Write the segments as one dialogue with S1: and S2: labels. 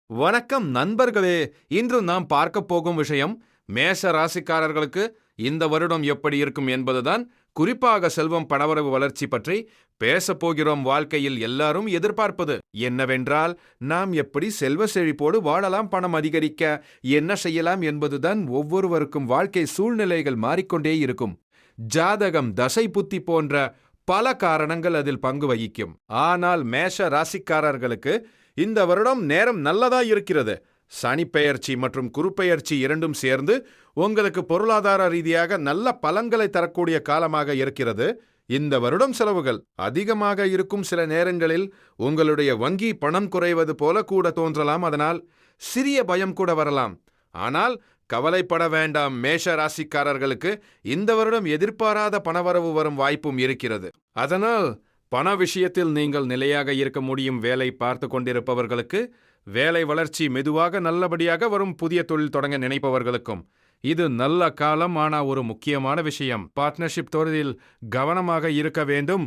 S1: வணக்கம் நண்பர்களே. இன்று நாம் பார்க்க போகும் விஷயம் மேஷ ராசிக்காரர்களுக்கு இந்த வருடம் எப்படி இருக்கும் என்பதுதான். குறிப்பாக செல்வம் பணவரவு வளர்ச்சி பற்றி பேசப் போகிறோம். வாழ்க்கையில் எல்லாரும் எதிர்பார்ப்பது என்னவென்றால், நாம் எப்படி செல்வ செழிப்போடு வாழலாம், பணம் அதிகரிக்க என்ன செய்யலாம் என்பதுதான். ஒவ்வொருவருக்கும் வாழ்க்கை சூழ்நிலைகள் மாறிக்கொண்டே இருக்கும். ஜாதகம், தசை புத்தி போன்ற பல காரணங்கள் அதில் பங்கு வகிக்கும். ஆனால் மேஷ ராசிக்காரர்களுக்கு இந்த வருடம் நேரம் நல்லதா இருக்கிறது. சனிப்பெயர்ச்சி மற்றும் குருப்பெயர்ச்சி இரண்டும் சேர்ந்து உங்களுக்கு பொருளாதார ரீதியாக நல்ல பலன்களை தரக்கூடிய காலமாக இருக்கிறது. இந்த வருடம் செலவுகள் அதிகமாக இருக்கும். சில நேரங்களில் உங்களுடைய வங்கி பணம் குறைவது போல கூட தோன்றலாம். அதனால் சிறிய பயம் கூட வரலாம். ஆனால் கவலைப்பட வேண்டாம். மேஷ ராசிக்காரர்களுக்கு இந்த வருடம் எதிர்பாராத பணவரவு வரும் வாய்ப்பும் இருக்கிறது. அதனால் பண விஷயத்தில் நீங்கள் நிலையாக இருக்க முடியும். வேலை பார்த்து கொண்டிருப்பவர்களுக்கு வேலை வளர்ச்சி மெதுவாக நல்லபடியாக வரும். புதிய தொழில் தொடங்க நினைப்பவர்களுக்கும் இது நல்ல காலம். ஆனால் ஒரு முக்கியமான விஷயம், பார்ட்னர்ஷிப் தொழிலில் கவனமாக இருக்க வேண்டும்.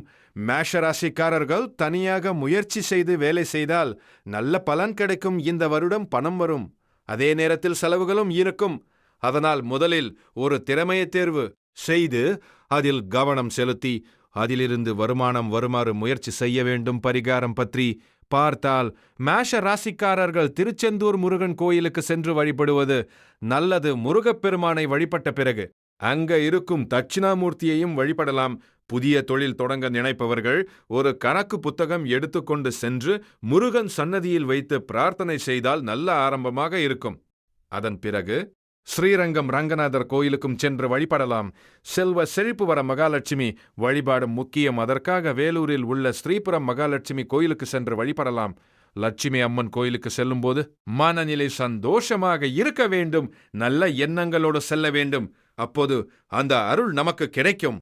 S1: மேஷ ராசிக்காரர்கள் தனியாக முயற்சி செய்து வேலை செய்தால் நல்ல பலன் கிடைக்கும். இந்த வருடம் பணம் வரும், அதே நேரத்தில் செலவுகளும் இருக்கும். அதனால் முதலில் ஒரு திறமையை தேர்வு செய்து அதில் கவனம் செலுத்தி அதிலிருந்து வருமானம் வருமாறு முயற்சி செய்ய வேண்டும். பரிகாரம் பற்றி பார்த்தால், மேஷ ராசிக்காரர்கள் திருச்செந்தூர் முருகன் கோயிலுக்கு சென்று வழிபடுவது நல்லது. முருகப்பெருமானை வழிபட்ட பிறகு அங்க இருக்கும் தட்சிணாமூர்த்தியையும் வழிபடலாம். புதிய தொழில் தொடங்க நினைப்பவர்கள் ஒரு கணக்கு புத்தகம் எடுத்துக்கொண்டு சென்று முருகன் சன்னதியில் வைத்து பிரார்த்தனை செய்தால் நல்ல ஆரம்பமாக இருக்கும். அதன் பிறகு ஸ்ரீரங்கம் ரங்கநாதர் கோயிலுக்கும் சென்று வழிபடலாம். செல்வ செழிப்பு வர மகாலட்சுமி வழிபாடு முக்கியம். அதற்காக வேலூரில் உள்ள ஸ்ரீபுரம் மகாலட்சுமி கோயிலுக்கு சென்று வழிபடலாம். லட்சுமி அம்மன் கோயிலுக்கு செல்லும்போது மனநிலை சந்தோஷமாக இருக்க வேண்டும். நல்ல எண்ணங்களோடு செல்ல வேண்டும். அப்போது அந்த அருள் நமக்கு கிடைக்கும்.